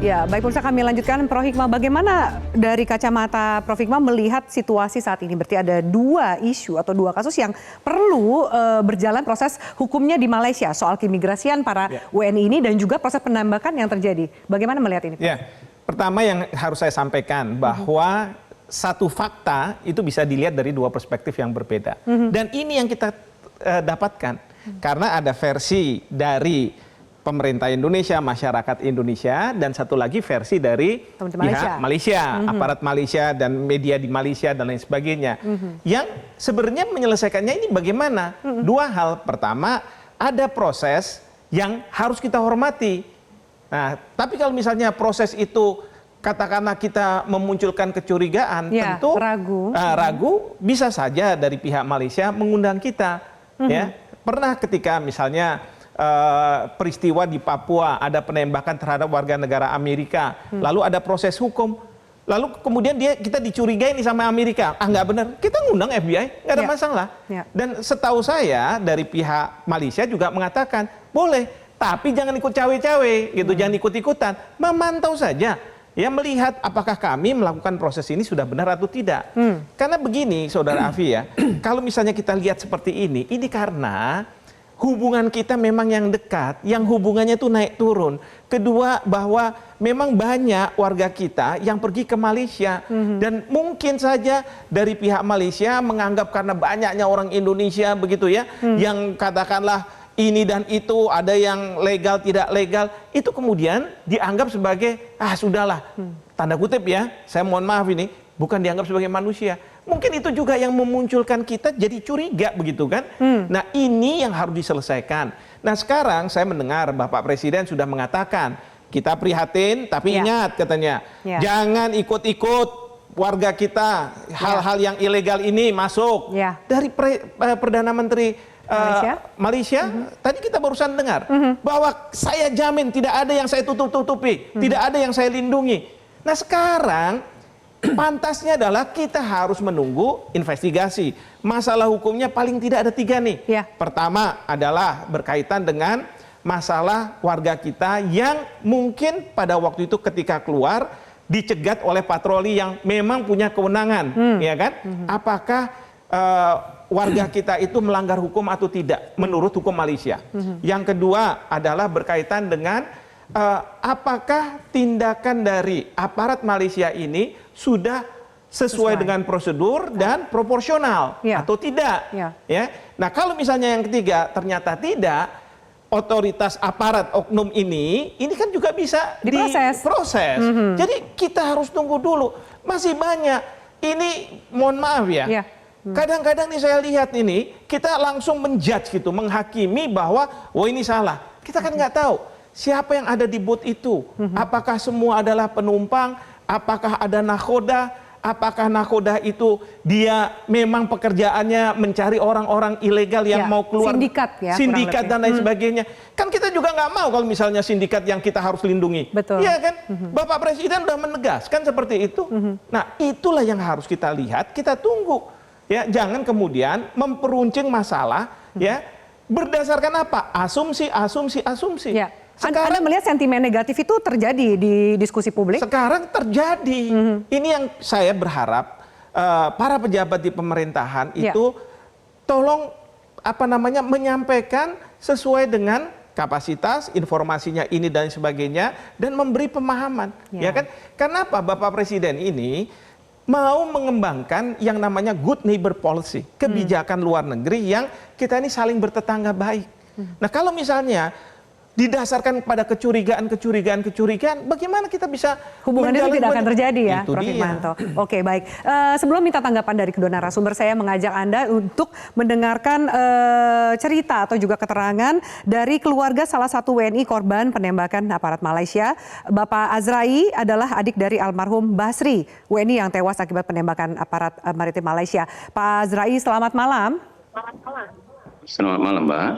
Ya, baik pemirsa, kami lanjutkan. Prof Hikmah, bagaimana dari kacamata Prof Hikmah melihat situasi saat ini? Berarti ada dua isu atau dua kasus yang perlu berjalan proses hukumnya di Malaysia soal keimigrasian para WNI ini dan juga proses penembakan yang terjadi. Bagaimana melihat ini? Ya, pertama yang harus saya sampaikan bahwa satu fakta itu bisa dilihat dari dua perspektif yang berbeda. Dan ini yang kita dapatkan karena ada versi dari pemerintah Indonesia, masyarakat Indonesia, dan satu lagi versi dari pihak Malaysia, aparat Malaysia dan media di Malaysia dan lain sebagainya. Yang sebenarnya menyelesaikannya ini bagaimana? Dua hal. Pertama, ada proses yang harus kita hormati. Nah, tapi kalau misalnya proses itu katakanlah kita memunculkan kecurigaan, ya, tentu ragu, bisa saja dari pihak Malaysia mengundang kita. Ya, pernah ketika misalnya peristiwa di Papua, ada penembakan terhadap warga negara Amerika, lalu ada proses hukum, lalu kemudian kita dicurigai nih sama Amerika, nggak benar, kita ngundang FBI, nggak ada masalah. Dan setahu saya dari pihak Malaysia juga mengatakan boleh, tapi jangan ikut cawe-cawe, gitu, jangan ikut-ikutan, memantau saja, ya, melihat apakah kami melakukan proses ini sudah benar atau tidak. Karena begini, Saudara Afi, ya, kalau misalnya kita lihat seperti ini karena hubungan kita memang yang dekat, yang hubungannya itu naik turun. Kedua, bahwa memang banyak warga kita yang pergi ke Malaysia. Dan mungkin saja dari pihak Malaysia menganggap karena banyaknya orang Indonesia begitu ya, yang katakanlah ini dan itu, ada yang legal, tidak legal, itu kemudian dianggap sebagai, sudahlah, tanda kutip ya, saya mohon maaf ini, bukan dianggap sebagai manusia. Mungkin itu juga yang memunculkan kita jadi curiga begitu kan. Nah, ini yang harus diselesaikan. Nah, sekarang saya mendengar Bapak Presiden sudah mengatakan kita prihatin, tapi ingat katanya jangan ikut-ikut warga kita hal-hal yang ilegal ini masuk. Dari Perdana Menteri Malaysia tadi kita barusan dengar bahwa saya jamin tidak ada yang saya tutup-tutupi, tidak ada yang saya lindungi. Nah, sekarang pantasnya adalah kita harus menunggu investigasi. Masalah hukumnya paling tidak ada 3 nih. Pertama adalah berkaitan dengan masalah warga kita yang mungkin pada waktu itu ketika keluar dicegat oleh patroli yang memang punya kewenangan, ya kan? Apakah warga kita itu melanggar hukum atau tidak menurut hukum Malaysia? Yang kedua adalah berkaitan dengan apakah tindakan dari aparat Malaysia ini sudah sesuai dengan prosedur dan proporsional atau tidak. Ya. Nah, kalau misalnya yang ketiga ternyata tidak, otoritas aparat oknum ini kan juga bisa diproses. Jadi kita harus tunggu dulu. Masih banyak. Ini mohon maaf ya. Kadang-kadang nih saya lihat ini, kita langsung menjudge gitu, menghakimi bahwa ini salah. Kita kan nggak tahu siapa yang ada di booth itu. Apakah semua adalah penumpang? Apakah ada nakhoda? Apakah nakhoda itu dia memang pekerjaannya mencari orang-orang ilegal yang mau keluar? Sindikat dan lain sebagainya. Kan kita juga nggak mau kalau misalnya sindikat yang kita harus lindungi. Iya kan? Bapak Presiden sudah menegaskan seperti itu. Nah, itulah yang harus kita lihat, kita tunggu. Ya, jangan kemudian memperuncing masalah ya berdasarkan apa? Asumsi. Anda melihat sentimen negatif itu terjadi di diskusi publik? Sekarang terjadi. Ini yang saya berharap para pejabat di pemerintahan itu tolong menyampaikan sesuai dengan kapasitas, informasinya ini dan sebagainya, dan memberi pemahaman. Ya kan? Kenapa Bapak Presiden ini mau mengembangkan yang namanya good neighbor policy, kebijakan luar negeri yang kita ini saling bertetangga baik. Nah, kalau misalnya didasarkan pada kecurigaan, bagaimana kita bisa hubungan itu tidak akan terjadi ya, Prof Hikmanto. Oke, baik. Sebelum minta tanggapan dari kedua narasumber, saya mengajak Anda untuk mendengarkan cerita atau juga keterangan dari keluarga salah satu WNI korban penembakan aparat Malaysia. Bapak Azrai adalah adik dari almarhum Basri, WNI yang tewas akibat penembakan aparat maritim Malaysia. Pak Azrai, selamat malam. Selamat malam, Mbak.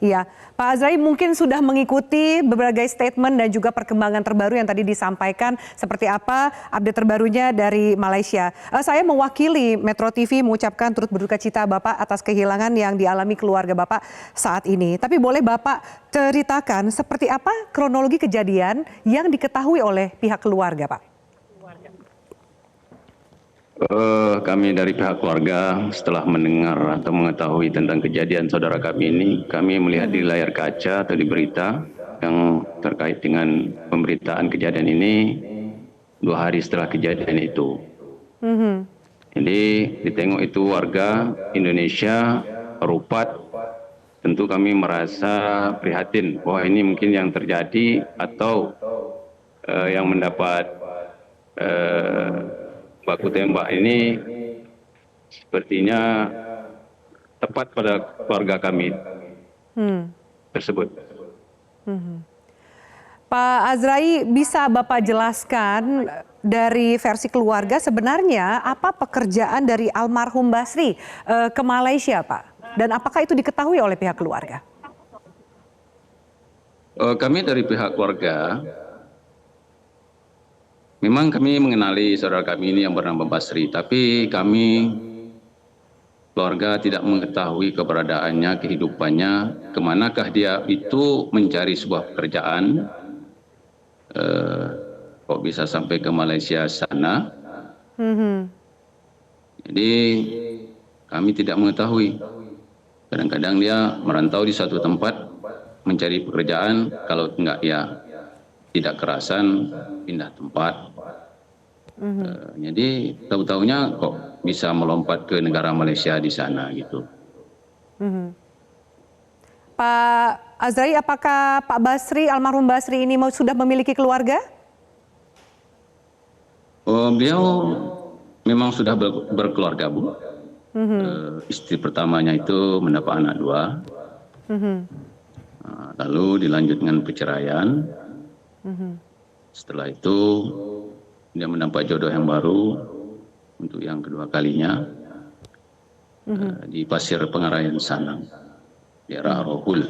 Iya, Pak Azrai mungkin sudah mengikuti berbagai statement dan juga perkembangan terbaru yang tadi disampaikan. Seperti apa update terbarunya dari Malaysia. Saya mewakili Metro TV mengucapkan turut berduka cita Bapak atas kehilangan yang dialami keluarga Bapak saat ini. Tapi boleh Bapak ceritakan seperti apa kronologi kejadian yang diketahui oleh pihak keluarga, Pak? Kami dari pihak keluarga setelah mendengar atau mengetahui tentang kejadian saudara kami ini, kami melihat di layar kaca atau di berita yang terkait dengan pemberitaan kejadian ini 2 hari setelah kejadian itu. Jadi ditengok itu warga Indonesia, Rupat, tentu kami merasa prihatin bahwa ini mungkin yang terjadi atau yang mendapat baku tembak ini sepertinya tepat pada keluarga kami tersebut. Pak Azrai, bisa Bapak jelaskan dari versi keluarga sebenarnya apa pekerjaan dari almarhum Basri ke Malaysia, Pak? Dan apakah itu diketahui oleh pihak keluarga? Kami dari pihak keluarga, memang kami mengenali saudara kami ini yang bernama Basri, tapi kami keluarga tidak mengetahui keberadaannya, kehidupannya, kemanakah dia itu mencari sebuah pekerjaan, kok bisa sampai ke Malaysia sana. Jadi kami tidak mengetahui. Kadang-kadang dia merantau di satu tempat mencari pekerjaan, kalau enggak ya tidak kerasan pindah tempat. Jadi tahu-tahunya kok bisa melompat ke negara Malaysia di sana gitu. Pak Azrai, apakah Pak Basri, almarhum Basri ini sudah memiliki keluarga? Beliau memang sudah berkeluarga, Bu. Istri pertamanya itu mendapat anak 2. Lalu dilanjut dengan perceraian. Setelah itu dia mendapat jodoh yang baru untuk yang kedua kalinya di Pasir Pengarayan Sanang, daerah Rohul.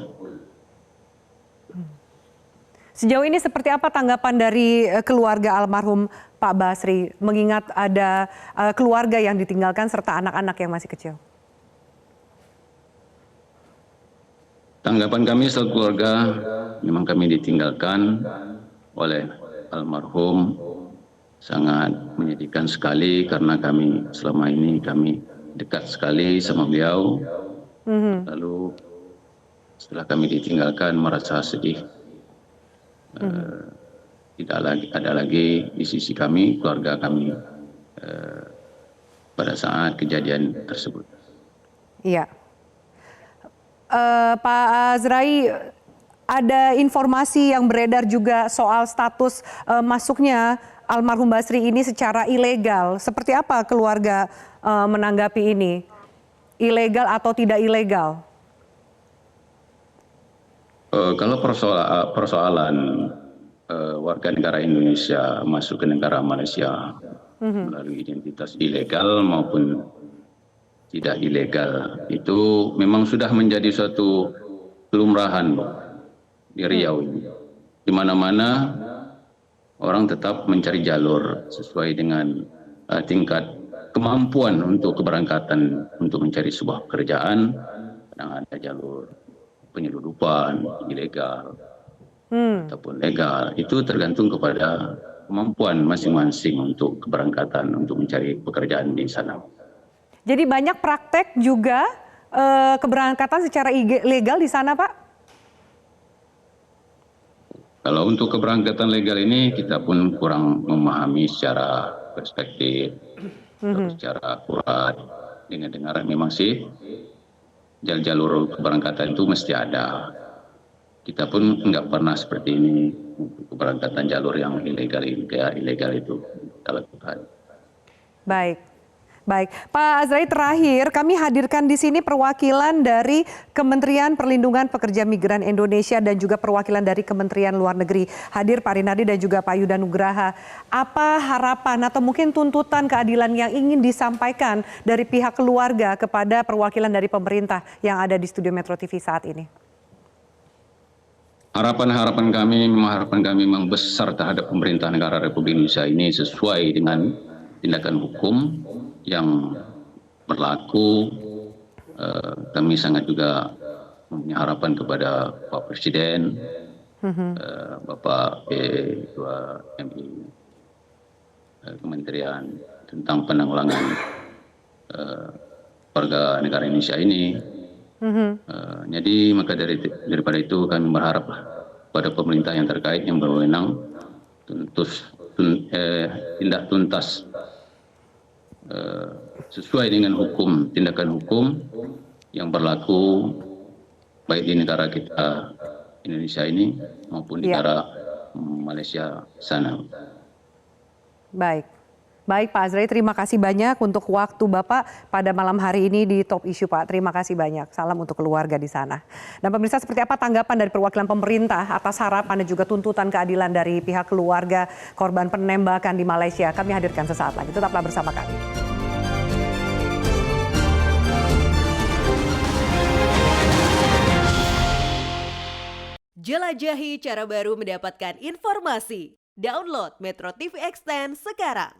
Sejauh ini seperti apa tanggapan dari keluarga almarhum Pak Basri mengingat ada keluarga yang ditinggalkan serta anak-anak yang masih kecil? Tanggapan kami selaku keluarga, memang kami ditinggalkan oleh almarhum, sangat menyedihkan sekali karena kami selama ini kami dekat sekali sama beliau. Lalu setelah kami ditinggalkan merasa sedih. Tidak lagi ada lagi di sisi kami, keluarga kami pada saat kejadian tersebut. Iya. Pak Azrai, ada informasi yang beredar juga soal status masuknya almarhum Basri ini secara ilegal. Seperti apa keluarga menanggapi ini? Ilegal atau tidak ilegal? Kalau persoalan warga negara Indonesia masuk ke negara Malaysia melalui identitas ilegal maupun tidak ilegal, itu memang sudah menjadi suatu kelumrahan di Riau ini. Di mana-mana orang tetap mencari jalur sesuai dengan tingkat kemampuan untuk keberangkatan untuk mencari sebuah pekerjaan. Kadang ada jalur penyeludupan ilegal ataupun legal, itu tergantung kepada kemampuan masing-masing untuk keberangkatan untuk mencari pekerjaan di sana. Jadi banyak praktek juga keberangkatan secara ilegal di sana, Pak? Kalau untuk keberangkatan legal ini kita pun kurang memahami secara perspektif atau secara akurat. Dengar-dengar memang sih jalur keberangkatan itu mesti ada. Kita pun nggak pernah seperti ini untuk keberangkatan jalur yang ilegal itu kita lakukan. Baik. Pak Azrai, terakhir kami hadirkan di sini perwakilan dari Kementerian Perlindungan Pekerja Migran Indonesia dan juga perwakilan dari Kementerian Luar Negeri. Hadir Pak Rinardi dan juga Pak Yuda Nugraha. Apa harapan atau mungkin tuntutan keadilan yang ingin disampaikan dari pihak keluarga kepada perwakilan dari pemerintah yang ada di studio Metro TV saat ini? harapan kami memang besar terhadap pemerintah negara Republik Indonesia ini sesuai dengan tindakan hukum yang berlaku. Kami sangat juga mempunyai harapan kepada Pak Presiden, Bapak Ketua MI, Kementerian tentang penanggulangan warga negara Indonesia ini. Jadi maka daripada itu kami berharap pada pemerintah yang terkait yang berwenang tindak tuntas sesuai dengan hukum, tindakan hukum yang berlaku baik di negara kita Indonesia ini maupun di negara Malaysia sana. Baik Pak Azrai, terima kasih banyak untuk waktu Bapak pada malam hari ini di Top Issue Pak. Terima kasih banyak. Salam untuk keluarga di sana. Dan pemirsa, seperti apa tanggapan dari perwakilan pemerintah atas harapan dan juga tuntutan keadilan dari pihak keluarga korban penembakan di Malaysia? Kami hadirkan sesaat lagi. Tetaplah bersama kami. Jelajahi cara baru mendapatkan informasi. Download Metro TV Extend sekarang.